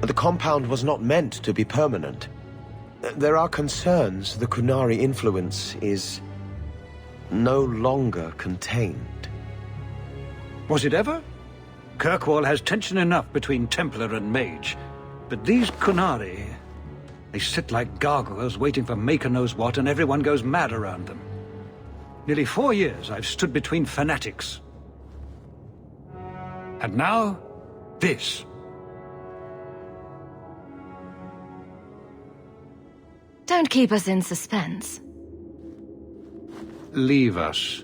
but the compound was not meant to be permanent. There are concerns the Qunari influence is no longer contained. Was it ever? Kirkwall has tension enough between Templar and Mage, but these Qunari, they sit like gargoyles waiting for Maker knows what, and everyone goes mad around them. Nearly 4 years I've stood between fanatics. And now, this. Don't keep us in suspense. Leave us.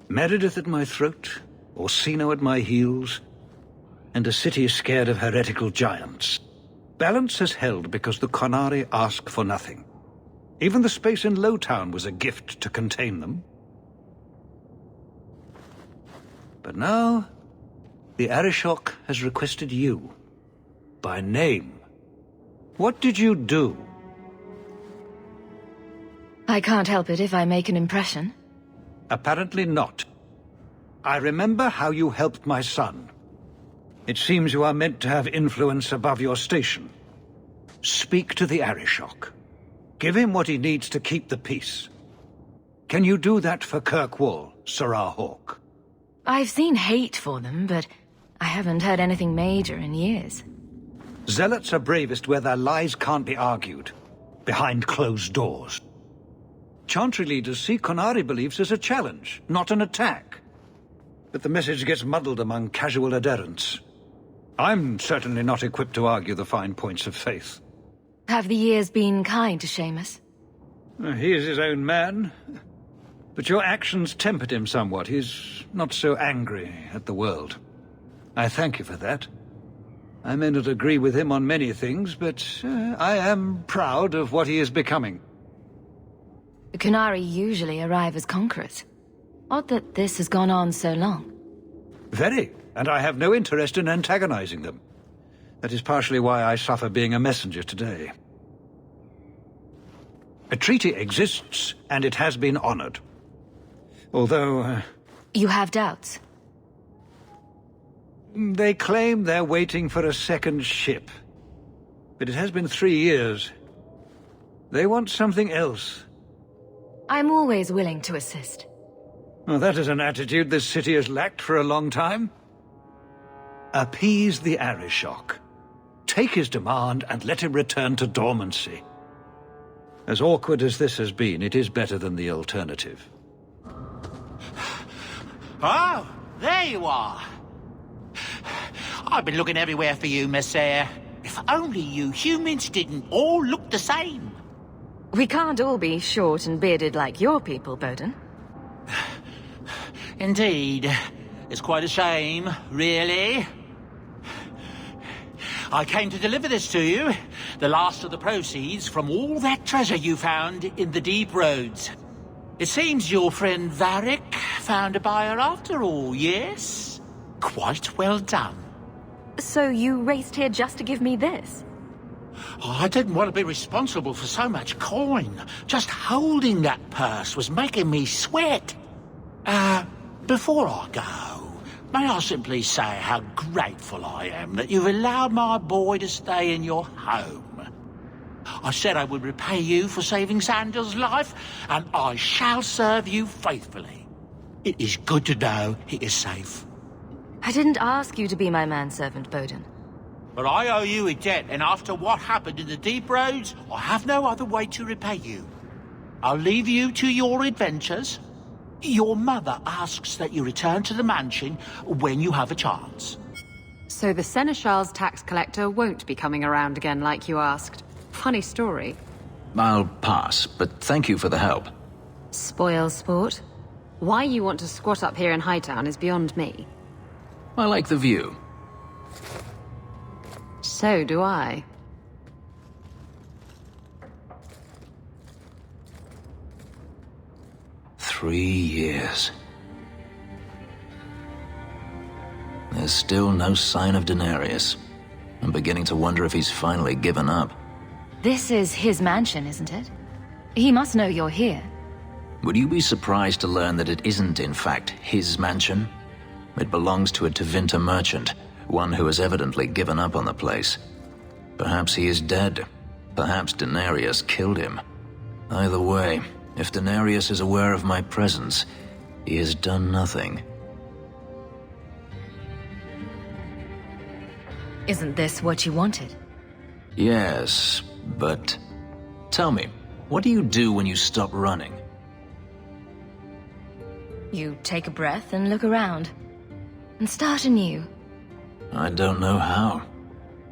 Meredith at my throat, Orsino at my heels, and a city scared of heretical giants. Balance has held because the Qunari ask for nothing. Even the space in Lowtown was a gift to contain them. But now, the Arishok has requested you. By name. What did you do? I can't help it if I make an impression. Apparently not. I remember how you helped my son. It seems you are meant to have influence above your station. Speak to the Arishok. Give him what he needs to keep the peace. Can you do that for Kirkwall, Sirrah Hawk? I've seen hate for them, but I haven't heard anything major in years. Zealots are bravest where their lies can't be argued, behind closed doors. Chantry leaders see Qunari beliefs as a challenge, not an attack. But the message gets muddled among casual adherents. I'm certainly not equipped to argue the fine points of faith. Have the years been kind to Seamus? He is his own man. But your actions tempered him somewhat. He's not so angry at the world. I thank you for that. I may not agree with him on many things, but I am proud of what he is becoming. The Qunari usually arrive as conquerors. Odd that this has gone on so long. Very, and I have no interest in antagonizing them. That is partially why I suffer being a messenger today. A treaty exists, and it has been honored. Although... You have doubts? They claim they're waiting for a second ship. But it has been 3 years. They want something else. I'm always willing to assist. Well, that is an attitude this city has lacked for a long time. Appease the Arishok. Take his demand and let him return to dormancy. As awkward as this has been, it is better than the alternative. Oh, there you are. I've been looking everywhere for you, Messiah. If only you humans didn't all look the same. We can't all be short and bearded like your people, Bowden. Indeed. It's quite a shame, really. I came to deliver this to you. The last of the proceeds from all that treasure you found in the deep roads. It seems your friend Varric found a buyer after all, yes? Quite well done. So you raced here just to give me this? Oh, I didn't want to be responsible for so much coin. Just holding that purse was making me sweat. Before I go, may I simply say how grateful I am that you've allowed my boy to stay in your home. I said I would repay you for saving Sandel's life, and I shall serve you faithfully. It is good to know he is safe. I didn't ask you to be my manservant, Bowden. But I owe you a debt, and after what happened in the deep roads, I have no other way to repay you. I'll leave you to your adventures. Your mother asks that you return to the mansion when you have a chance. So the Seneschal's tax collector won't be coming around again like you asked. Funny story. I'll pass, but thank you for the help. Spoil sport. Why you want to squat up here in Hightown is beyond me. I like the view. So do I. Three years. There's still no sign of Daenerys. I'm beginning to wonder if he's finally given up. This is his mansion, isn't it? He must know you're here. Would you be surprised to learn that it isn't, in fact, his mansion? It belongs to a Tevinter merchant, one who has evidently given up on the place. Perhaps he is dead. Perhaps Denarius killed him. Either way, if Denarius is aware of my presence, he has done nothing. Isn't this what you wanted? Yes, but... Tell me, what do you do when you stop running? You take a breath and look around. And start anew. I don't know how.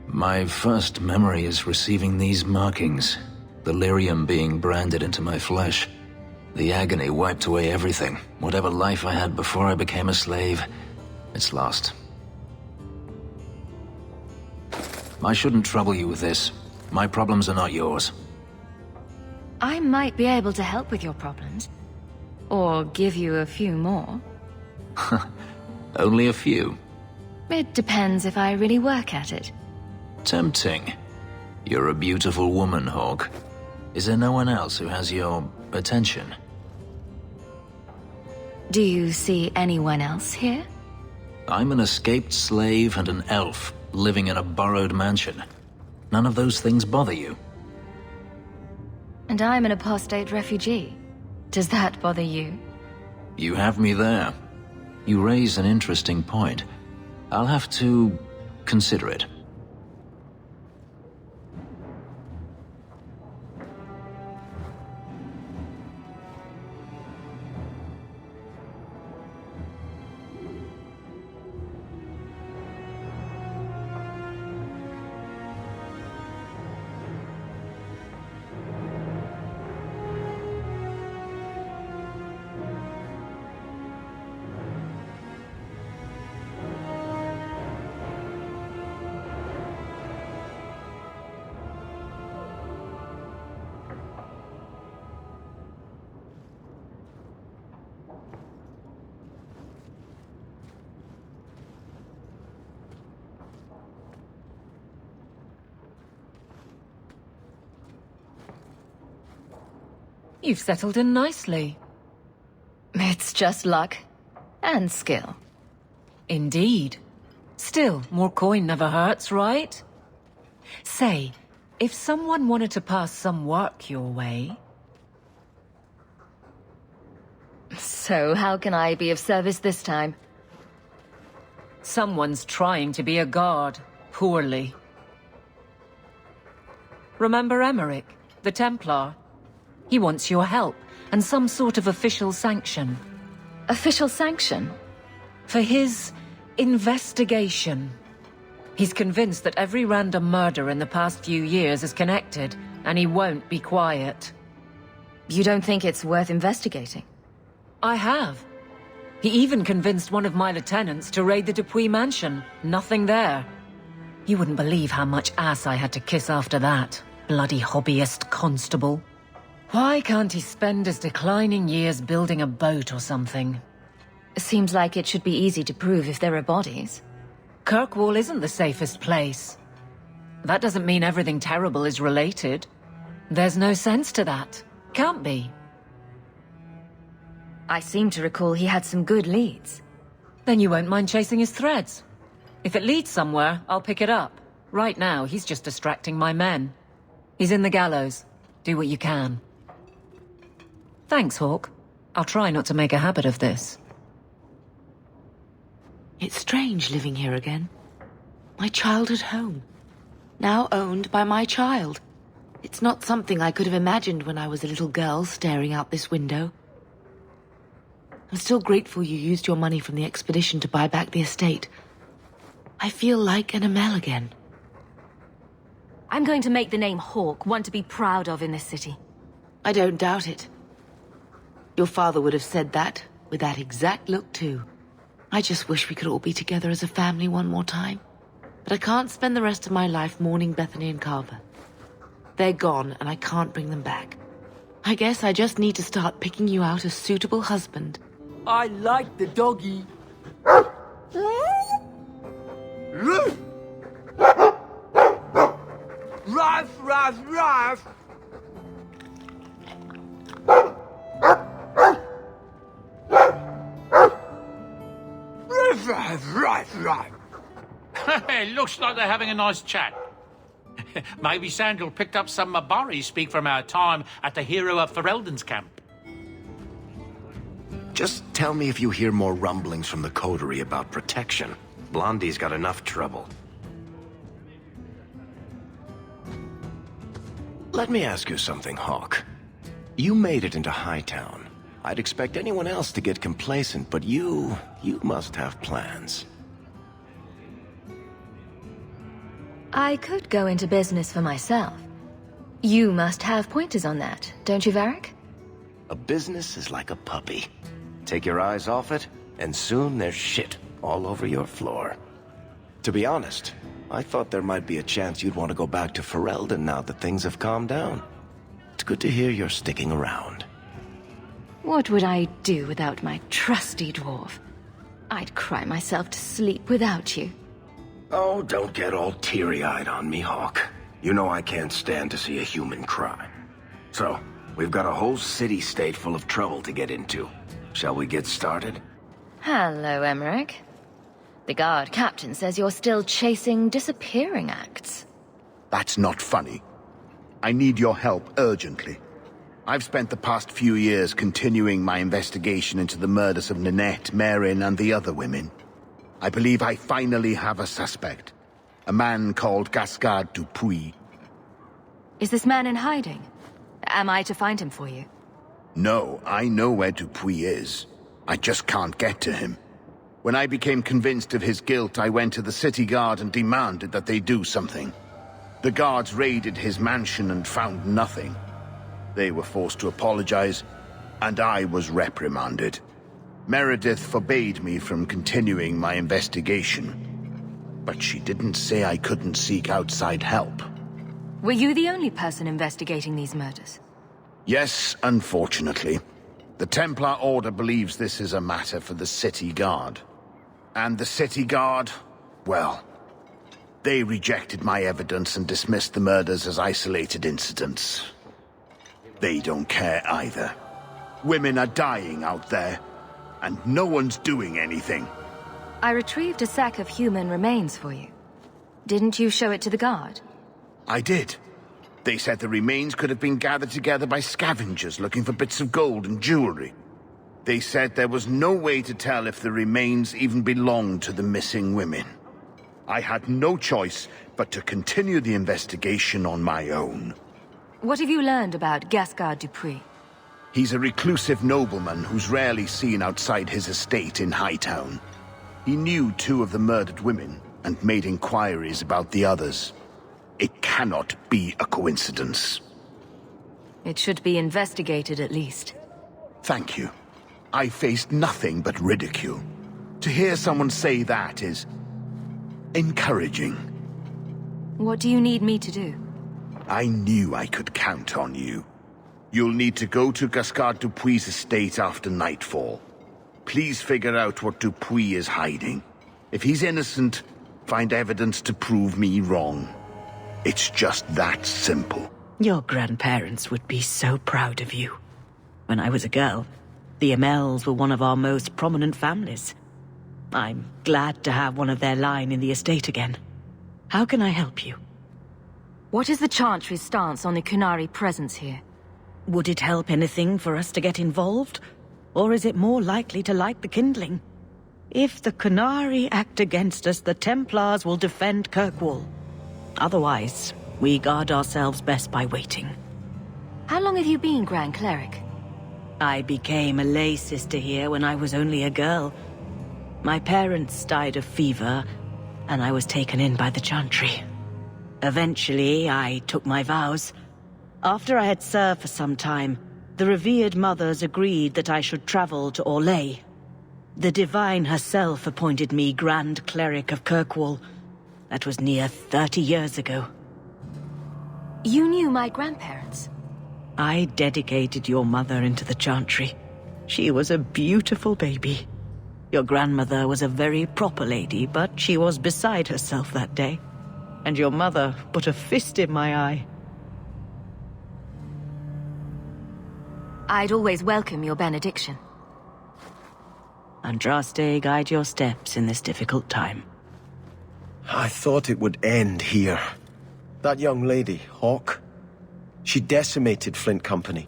My first memory is receiving these markings. The lyrium being branded into my flesh. The agony wiped away everything. Whatever life I had before I became a slave, it's lost. I shouldn't trouble you with this. My problems are not yours. I might be able to help with your problems. Or give you a few more. Only a few. It depends if I really work at it. Tempting. You're a beautiful woman, Hawk. Is there no one else who has your attention? Do you see anyone else here? I'm an escaped slave and an elf, living in a borrowed mansion. None of those things bother you? And I'm an apostate refugee. Does that bother you? You have me there. You raise an interesting point. I'll have to consider it. You've settled in nicely. It's just luck. And skill. Indeed. Still, more coin never hurts, right? Say, if someone wanted to pass some work your way... So how can I be of service this time? Someone's trying to be a guard. Poorly. Remember Emmerich, the Templar? He wants your help, and some sort of official sanction. Official sanction? For his investigation. He's convinced that every random murder in the past few years is connected, and he won't be quiet. You don't think it's worth investigating? I have. He even convinced one of my lieutenants to raid the Dupuis mansion. Nothing there. You wouldn't believe how much ass I had to kiss after that. Bloody hobbyist constable. Why can't he spend his declining years building a boat or something? Seems like it should be easy to prove if there are bodies. Kirkwall isn't the safest place. That doesn't mean everything terrible is related. There's no sense to that. Can't be. I seem to recall he had some good leads. Then you won't mind chasing his threads. If it leads somewhere, I'll pick it up. Right now, he's just distracting my men. He's in the gallows. Do what you can. Thanks, Hawk. I'll try not to make a habit of this. It's strange living here again. My childhood home. Now owned by my child. It's not something I could have imagined when I was a little girl staring out this window. I'm still grateful you used your money from the expedition to buy back the estate. I feel like an Amel again. I'm going to make the name Hawk one to be proud of in this city. I don't doubt it. Your father would have said that, with that exact look too. I just wish we could all be together as a family one more time. But I can't spend the rest of my life mourning Bethany and Carver. They're gone, and I can't bring them back. I guess I just need to start picking you out a suitable husband. I like the doggy. Ruff, ruff, ruff. Ruff, Right. It looks like they're having a nice chat. Maybe Sandal picked up some Mabari speak from our time at the hero of Ferelden's camp. Just tell me if you hear more rumblings from the coterie about protection. Blondie's got enough trouble. Let me ask you something, Hawk. You made it into Hightown. I'd expect anyone else to get complacent, but you must have plans. I could go into business for myself. You must have pointers on that, don't you, Varric? A business is like a puppy. Take your eyes off it, and soon there's shit all over your floor. To be honest, I thought there might be a chance you'd want to go back to Ferelden now that things have calmed down. It's good to hear you're sticking around. What would I do without my trusty dwarf? I'd cry myself to sleep without you. Oh, don't get all teary-eyed on me, Hawk. You know I can't stand to see a human cry. So, we've got a whole city-state full of trouble to get into. Shall we get started? Hello, Emmerich. The guard captain says you're still chasing disappearing acts. That's not funny. I need your help urgently. I've spent the past few years continuing my investigation into the murders of Nanette, Marin, and the other women. I believe I finally have a suspect. A man called Gascard Dupuis. Is this man in hiding? Am I to find him for you? No, I know where Dupuis is. I just can't get to him. When I became convinced of his guilt, I went to the city guard and demanded that they do something. The guards raided his mansion and found nothing. They were forced to apologize, and I was reprimanded. Meredith forbade me from continuing my investigation. But she didn't say I couldn't seek outside help. Were you the only person investigating these murders? Yes, unfortunately. The Templar Order believes this is a matter for the City Guard. And the City Guard, well, they rejected my evidence and dismissed the murders as isolated incidents. They don't care either. Women are dying out there, and no one's doing anything. I retrieved a sack of human remains for you. Didn't you show it to the guard? I did. They said the remains could have been gathered together by scavengers looking for bits of gold and jewelry. They said there was no way to tell if the remains even belonged to the missing women. I had no choice but to continue the investigation on my own. What have you learned about Gascard Dupuis? He's a reclusive nobleman who's rarely seen outside his estate in Hightown. He knew 2 of the murdered women and made inquiries about the others. It cannot be a coincidence. It should be investigated at least. Thank you. I faced nothing but ridicule. To hear someone say that is encouraging. What do you need me to do? I knew I could count on you. You'll need to go to Gascard Dupuis' estate after nightfall. Please figure out what Dupuis is hiding. If he's innocent, find evidence to prove me wrong. It's just that simple. Your grandparents would be so proud of you. When I was a girl, the Amels were one of our most prominent families. I'm glad to have one of their line in the estate again. How can I help you? What is the Chantry's stance on the Kunari presence here? Would it help anything for us to get involved? Or is it more likely to light the kindling? If the Kunari act against us, the Templars will defend Kirkwall. Otherwise, we guard ourselves best by waiting. How long have you been Grand Cleric? I became a lay sister here when I was only a girl. My parents died of fever, and I was taken in by the Chantry. Eventually, I took my vows. After I had served for some time, the revered mothers agreed that I should travel to Orlais. The Divine herself appointed me Grand Cleric of Kirkwall. That was near 30 years ago. You knew my grandparents? I dedicated your mother into the Chantry. She was a beautiful baby. Your grandmother was a very proper lady, but she was beside herself that day. And your mother put a fist in my eye. I'd always welcome your benediction. Andraste guide your steps in this difficult time. I thought it would end here. That young lady, Hawke, she decimated Flint Company.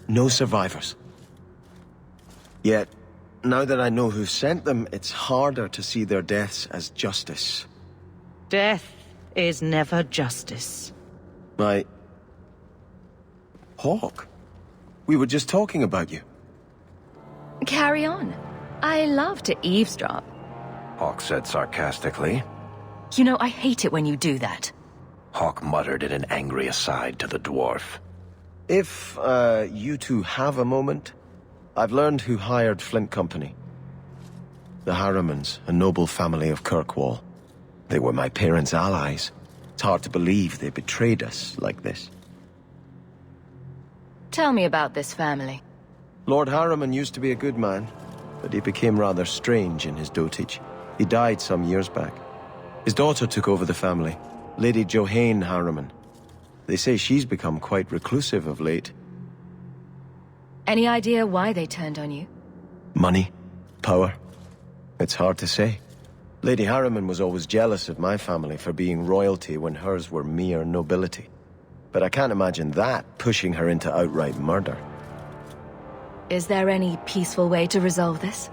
No survivors. Yet, now that I know who sent them, it's harder to see their deaths as justice. Death is never justice. Hawke? We were just talking about you. Carry on. I love to eavesdrop. Hawke said sarcastically. You know, I hate it when you do that. Hawke muttered in an angry aside to the dwarf. If, you two have a moment, I've learned who hired Flint Company. The Harrimans, a noble family of Kirkwall. They were my parents' allies. It's hard to believe they betrayed us like this. Tell me about this family. Lord Harriman used to be a good man, but he became rather strange in his dotage. He died some years back. His daughter took over the family, Lady Johanne Harriman. They say she's become quite reclusive of late. Any idea why they turned on you? Money? Power? It's hard to say. Lady Harriman was always jealous of my family for being royalty when hers were mere nobility. But I can't imagine that pushing her into outright murder. Is there any peaceful way to resolve this?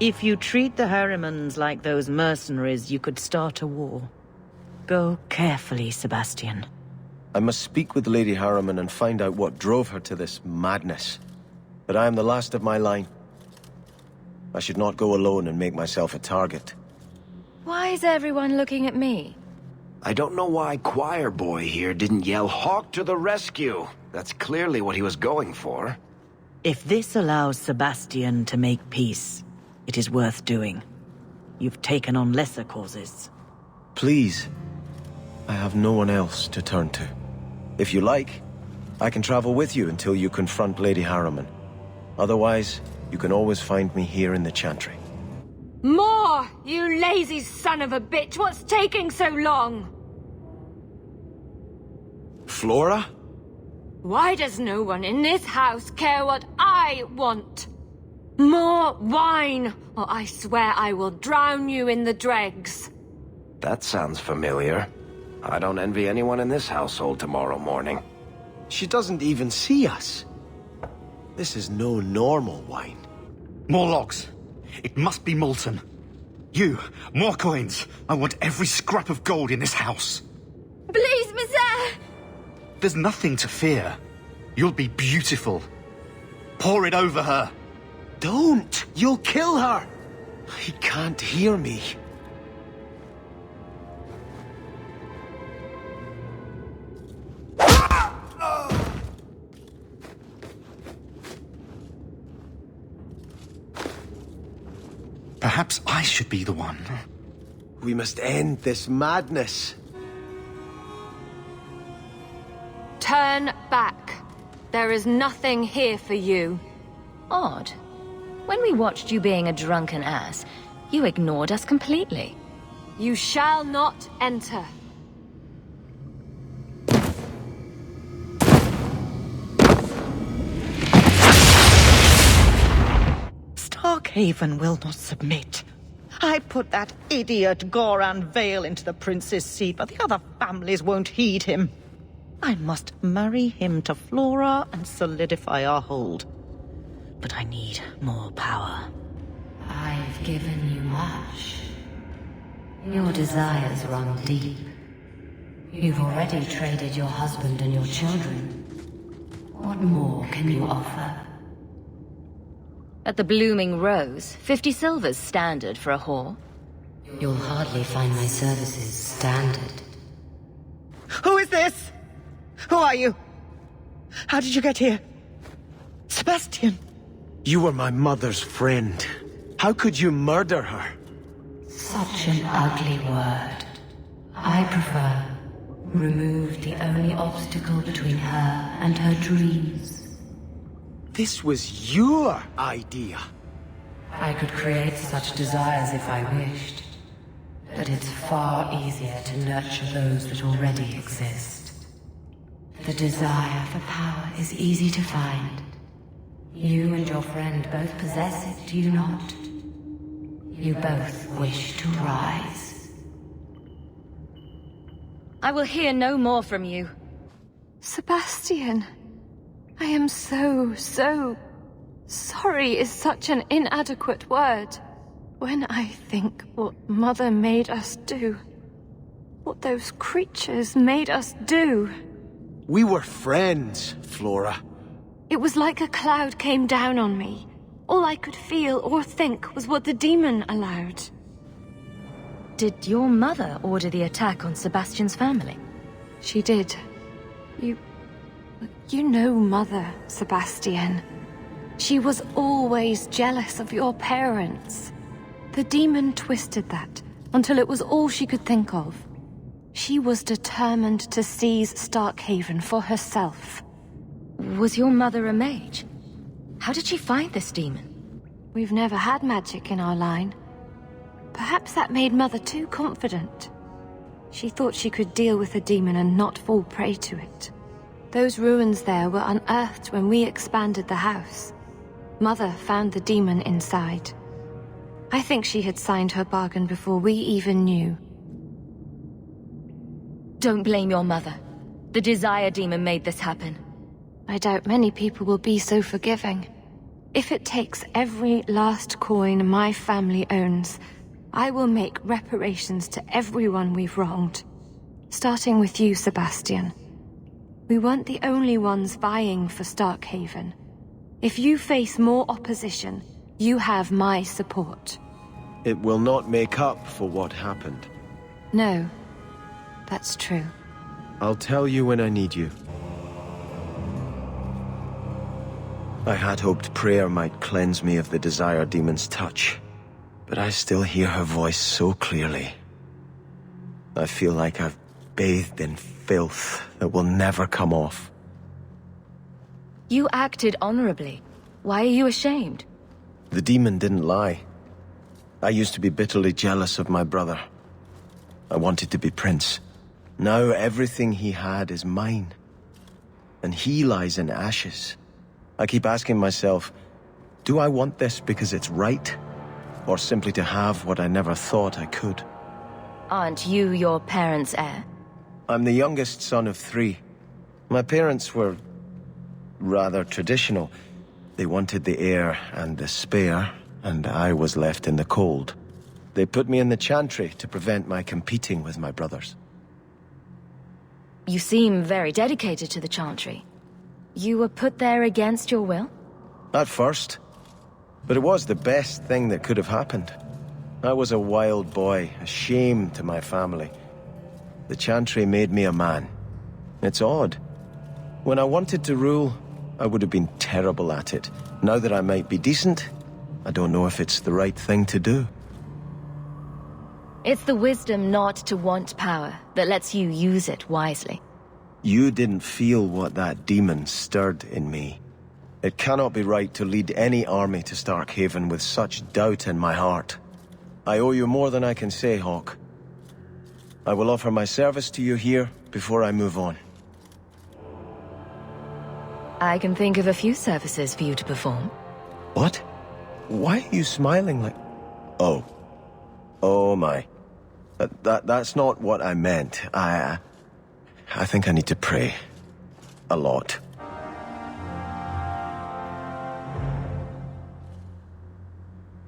If you treat the Harrimans like those mercenaries, you could start a war. Go carefully, Sebastian. I must speak with Lady Harriman and find out what drove her to this madness. But I am the last of my line. I should not go alone and make myself a target. Why is everyone looking at me? I don't know why Choir Boy here didn't yell Hawke to the rescue. That's clearly what he was going for. If this allows Sebastian to make peace, it is worth doing. You've taken on lesser causes. Please. I have no one else to turn to. If you like, I can travel with you until you confront Lady Harriman. Otherwise, you can always find me here in the Chantry. More! You lazy son of a bitch! What's taking so long? Flora? Why does no one in this house care what I want? More wine, or I swear I will drown you in the dregs. That sounds familiar. I don't envy anyone in this household tomorrow morning. She doesn't even see us. This is no normal wine. More logs. It must be molten. You, more coins. I want every scrap of gold in this house. Please, monsieur! There's nothing to fear. You'll be beautiful. Pour it over her. Don't! You'll kill her! He can't hear me. Perhaps I should be the one. We must end this madness. Turn back. There is nothing here for you. Odd. When we watched you being a drunken ass, you ignored us completely. You shall not enter. Starkhaven will not submit. I put that idiot Goran Vale into the prince's seat, but the other families won't heed him. I must marry him to Flora and solidify our hold. But I need more power. I've given you much. Your desires run deep. You've already traded your husband and your children. What more can you offer? At the Blooming Rose, 50 silver's standard for a whore. You'll hardly find my services standard. Who is this? Who are you? How did you get here? Sebastian! You were my mother's friend. How could you murder her? Such an ugly word. I prefer remove the only obstacle between her and her dreams. This was your idea. I could create such desires if I wished. But it's far easier to nurture those that already exist. The desire for power is easy to find. You and your friend both possess it, do you not? You both wish to rise. I will hear no more from you. Sebastian, I am so sorry is such an inadequate word. When I think what Mother made us do, what those creatures made us do. We were friends, Flora. It was like a cloud came down on me. All I could feel or think was what the demon allowed. Did your mother order the attack on Sebastian's family? She did. You know Mother, Sebastian. She was always jealous of your parents. The demon twisted that until it was all she could think of. She was determined to seize Starkhaven for herself. Was your mother a mage? How did she find this demon? We've never had magic in our line. Perhaps that made Mother too confident. She thought she could deal with the demon and not fall prey to it. Those ruins there were unearthed when we expanded the house. Mother found the demon inside. I think she had signed her bargain before we even knew. Don't blame your mother. The Desire Demon made this happen. I doubt many people will be so forgiving. If it takes every last coin my family owns, I will make reparations to everyone we've wronged. Starting with you, Sebastian. We weren't the only ones vying for Starkhaven. If you face more opposition, you have my support. It will not make up for what happened. No, that's true. I'll tell you when I need you. I had hoped prayer might cleanse me of the Desire Demon's touch, but I still hear her voice so clearly. I feel like I've bathed in filth that will never come off. You acted honorably. Why are you ashamed? The demon didn't lie. I used to be bitterly jealous of my brother. I wanted to be prince. Now everything he had is mine. And he lies in ashes. I keep asking myself, do I want this because it's right? Or simply to have what I never thought I could? Aren't you your parents' heir? I'm the youngest son of 3. My parents were rather traditional. They wanted the heir and the spare, and I was left in the cold. They put me in the chantry to prevent my competing with my brothers. You seem very dedicated to the chantry. You were put there against your will? At first. But it was the best thing that could have happened. I was a wild boy, a shame to my family. The chantry made me a man. It's odd. When I wanted to rule, I would have been terrible at it. Now that I might be decent, I don't know if it's the right thing to do. It's the wisdom not to want power that lets you use it wisely. You didn't feel what that demon stirred in me. It cannot be right to lead any army to Starkhaven with such doubt in my heart. I owe you more than I can say, Hawk. I will offer my service to you here before I move on. I can think of a few services for you to perform. What? Why are you smiling like... Oh. Oh my. That's not what I meant. I think I need to pray. A lot.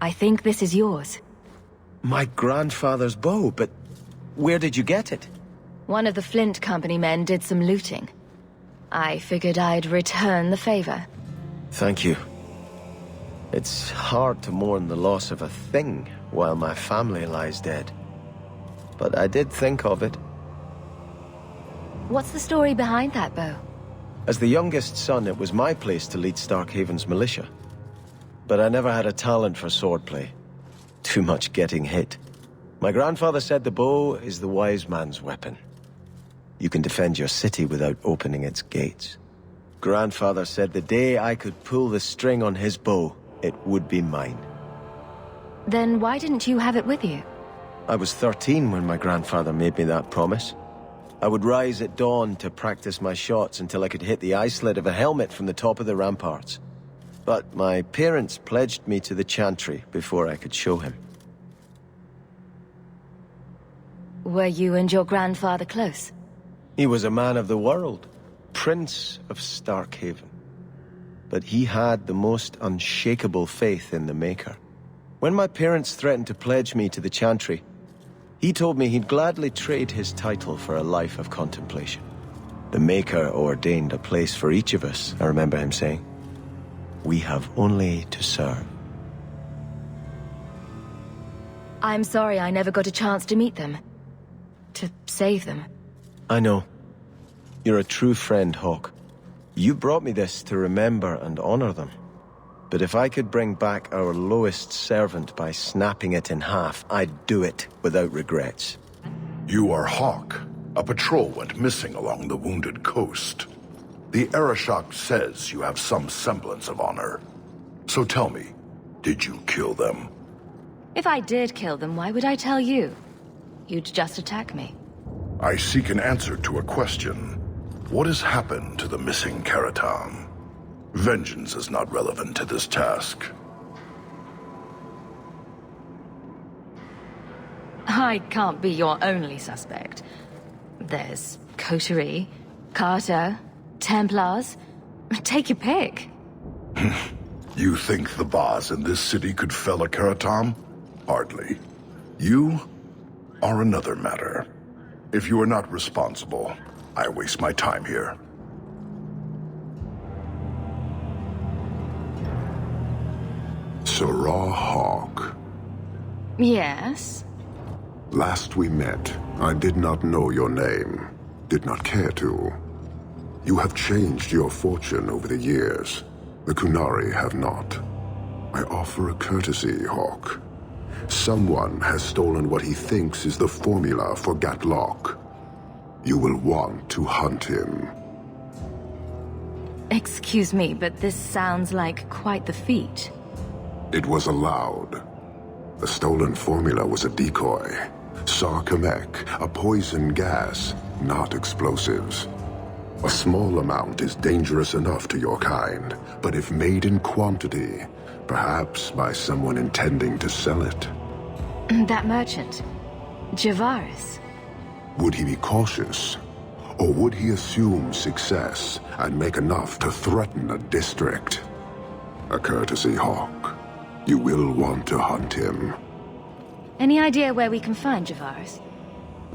I think this is yours. My grandfather's bow, but where did you get it? One of the Flint Company men did some looting. I figured I'd return the favor. Thank you. It's hard to mourn the loss of a thing while my family lies dead. But I did think of it. What's the story behind that bow? As the youngest son, it was my place to lead Starkhaven's militia. But I never had a talent for swordplay. Too much getting hit. My grandfather said the bow is the wise man's weapon. You can defend your city without opening its gates. Grandfather said the day I could pull the string on his bow, it would be mine. Then why didn't you have it with you? I was 13 when my grandfather made me that promise. I would rise at dawn to practice my shots until I could hit the eye slit of a helmet from the top of the ramparts. But my parents pledged me to the chantry before I could show him. Were you and your grandfather close? He was a man of the world, Prince of Starkhaven. But he had the most unshakable faith in the Maker. When my parents threatened to pledge me to the Chantry, he told me he'd gladly trade his title for a life of contemplation. The Maker ordained a place for each of us, I remember him saying. We have only to serve. I'm sorry I never got a chance to meet them. To save them. I know. You're a true friend, Hawk. You brought me this to remember and honor them. But if I could bring back our lowest servant by snapping it in half, I'd do it without regrets. You are Hawk. A patrol went missing along the Wounded Coast. The Arishok says you have some semblance of honor. So tell me, did you kill them? If I did kill them, why would I tell you? You'd just attack me. I seek an answer to a question. What has happened to the missing Karatam? Vengeance is not relevant to this task. I can't be your only suspect. There's Coterie, Carter, Templars. Take your pick. You think the boss in this city could fell a Karatam? Hardly. You are another matter. If you are not responsible, I waste my time here. Sarah Hawk. Yes? Last we met, I did not know your name. Did not care to. You have changed your fortune over the years. The Kunari have not. I offer a courtesy, Hawk. Someone has stolen what he thinks is the formula for Gatlock. You will want to hunt him. Excuse me, but this sounds like quite the feat. It was allowed. The stolen formula was a decoy. Sarkamek, a poison gas, not explosives. A small amount is dangerous enough to your kind, but if made in quantity, perhaps by someone intending to sell it. That merchant, Javaris. Would he be cautious? Or would he assume success and make enough to threaten a district? A courtesy, Hawk. You will want to hunt him. Any idea where we can find Javaris?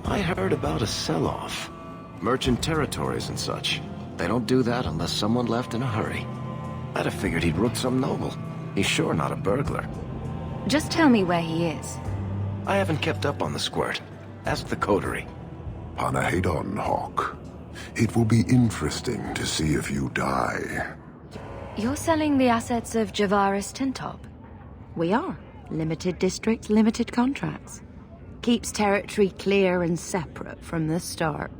I heard about a sell-off. Merchant territories and such. They don't do that unless someone left in a hurry. I'd have figured he'd rooked some noble. He's sure not a burglar. Just tell me where he is. I haven't kept up on the squirt. Ask the coterie. Panahedon, Hawk. It will be interesting to see if you die. You're selling the assets of Javaris Tintop? We are. Limited districts, limited contracts. Keeps territory clear and separate from the start.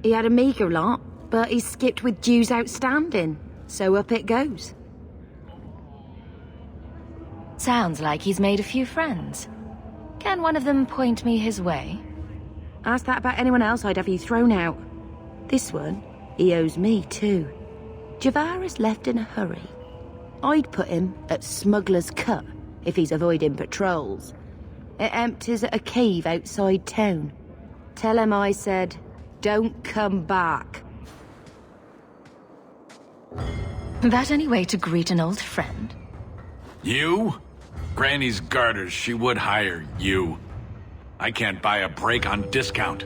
He had a meager lot, but he skipped with dues outstanding, so up it goes. Sounds like he's made a few friends. Can one of them point me his way? Ask that about anyone else, I'd have you thrown out. This one, he owes me too. Javaris left in a hurry. I'd put him at Smuggler's Cut if he's avoiding patrols. It empties at a cave outside town. Tell him I said, don't come back. That any way to greet an old friend? You? Granny's garters, she would hire you. I can't buy a break on discount.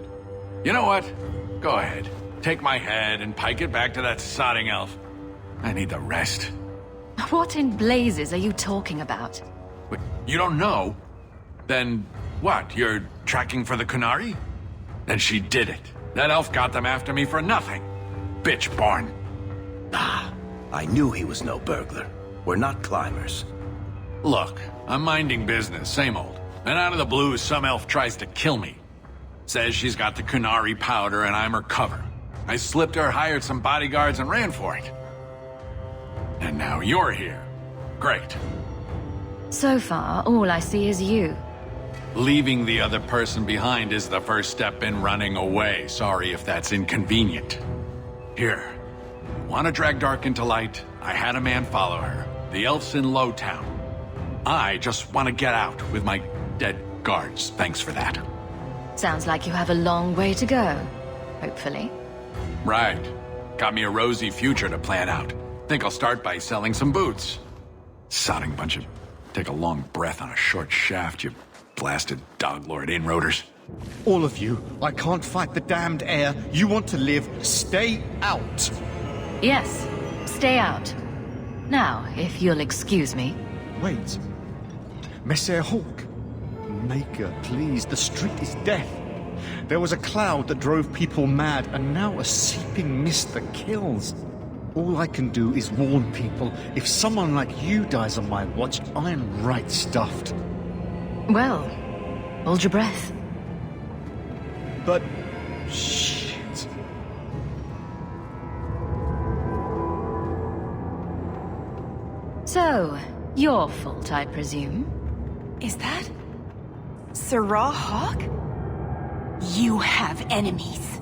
You know what? Go ahead. Take my head and pike it back to that sodding elf. I need the rest. What in blazes are you talking about? Wait, you don't know? Then what? You're tracking for the Kunari? Then she did it. That elf got them after me for nothing. Bitch born. Ah, I knew he was no burglar. We're not climbers. Look, I'm minding business, same old. And out of the blue, some elf tries to kill me. Says she's got the Kunari powder and I'm her cover. I slipped her, hired some bodyguards, and ran for it. And now you're here. Great. So far, all I see is you. Leaving the other person behind is the first step in running away. Sorry if that's inconvenient. Here. Want to drag Dark into light? I had a man follow her. The elf's in Lowtown. I just want to get out with my dead guards. Thanks for that. Sounds like you have a long way to go, hopefully. Right. Got me a rosy future to plan out. Think I'll start by selling some boots. Sodding bunch of... Take a long breath on a short shaft, you blasted dog-lord inroaders. All of you, I can't fight the damned air. You want to live, stay out. Yes, stay out. Now, if you'll excuse me. Wait. Messer Hawk. Maker, please, the street is death. There was a cloud that drove people mad, and now a seeping mist that kills. All I can do is warn people. If someone like you dies on my watch, I'm right stuffed. Well, hold your breath. But... shit. So, your fault, I presume? Is that... Sirrah Hawk? You have enemies.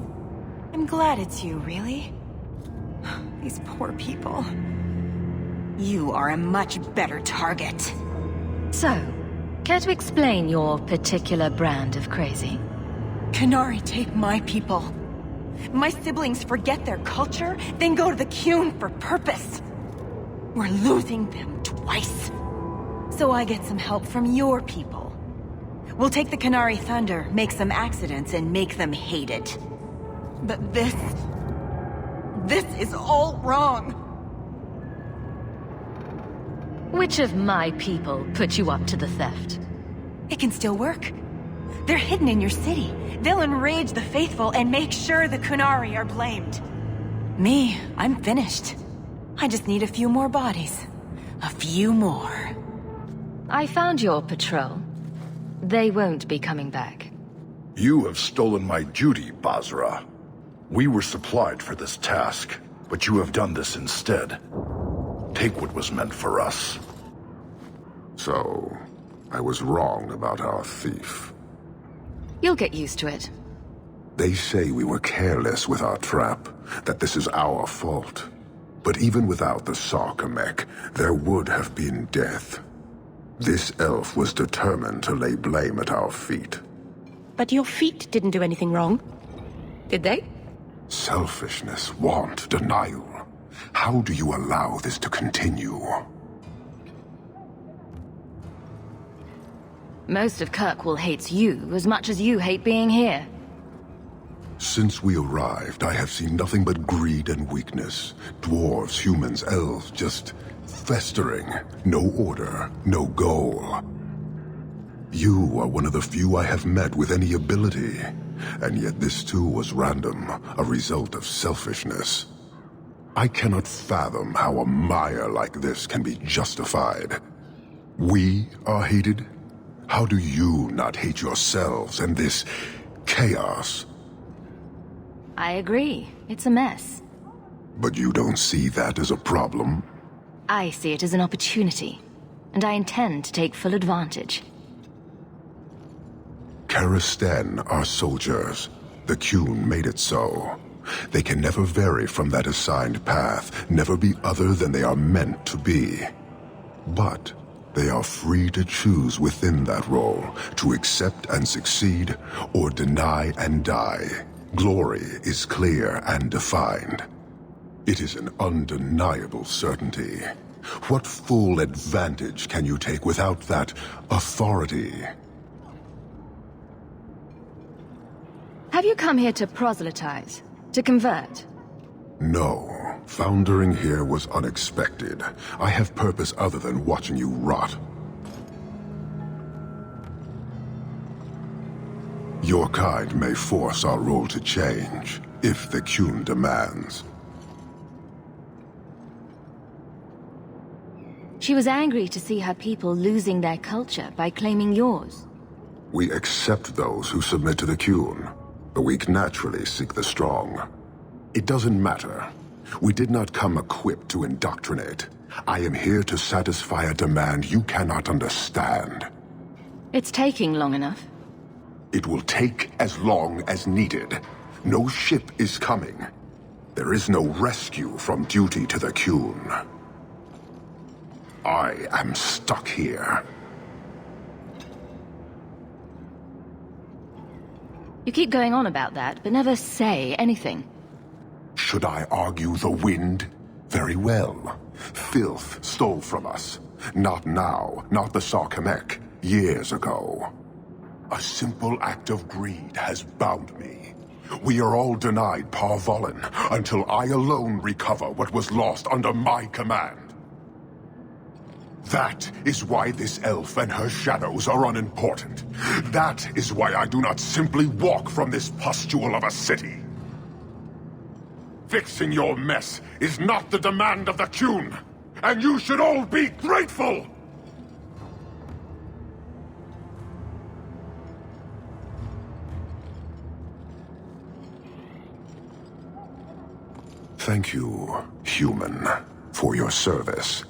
I'm glad it's you, really. These poor people. You are a much better target. So, care to explain your particular brand of crazy? Qunari take my people. My siblings forget their culture, then go to the Qun for purpose. We're losing them twice. So I get some help from your people. We'll take the Qunari Thunder, make some accidents, and make them hate it. But this is all wrong. Which of my people put you up to the theft? It can still work. They're hidden in your city. They'll enrage the faithful and make sure the Qunari are blamed. Me, I'm finished. I just need a few more bodies. A few more. I found your patrol. They won't be coming back. You have stolen my duty, Basra. We were supplied for this task, but you have done this instead. Take what was meant for us. So, I was wrong about our thief. You'll get used to it. They say we were careless with our trap, that this is our fault. But even without the Sarkamek, there would have been death. This elf was determined to lay blame at our feet. But your feet didn't do anything wrong. Did they? Selfishness, want, denial. How do you allow this to continue? Most of Kirkwall hates you as much as you hate being here. Since we arrived, I have seen nothing but greed and weakness. Dwarves, humans, elves, just festering. No order, no goal. You are one of the few I have met with any ability. And yet this too was random, a result of selfishness. I cannot fathom how a mire like this can be justified. We are hated? How do you not hate yourselves and this chaos? I agree. It's a mess. But you don't see that as a problem? I see it as an opportunity, and I intend to take full advantage. Karastan are soldiers. The Qun made it so. They can never vary from that assigned path, never be other than they are meant to be. But they are free to choose within that role, to accept and succeed, or deny and die. Glory is clear and defined. It is an undeniable certainty. What full advantage can you take without that authority? Have you come here to proselytize? To convert? No. Foundering here was unexpected. I have purpose other than watching you rot. Your kind may force our role to change, if the Qun demands. She was angry to see her people losing their culture by claiming yours. We accept those who submit to the Qun. The weak naturally seek the strong. It doesn't matter. We did not come equipped to indoctrinate. I am here to satisfy a demand you cannot understand. It's taking long enough. It will take as long as needed. No ship is coming. There is no rescue from duty to the Qun. I am stuck here. You keep going on about that, but never say anything. Should I argue the wind? Very well. Filth stole from us. Not now, not the Sarkamek. Years ago. A simple act of greed has bound me. We are all denied Parvolin until I alone recover what was lost under my command. That is why this elf and her shadows are unimportant. That is why I do not simply walk from this pustule of a city. Fixing your mess is not the demand of the Qun, and you should all be grateful! Thank you, human, for your service.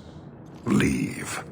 Leave.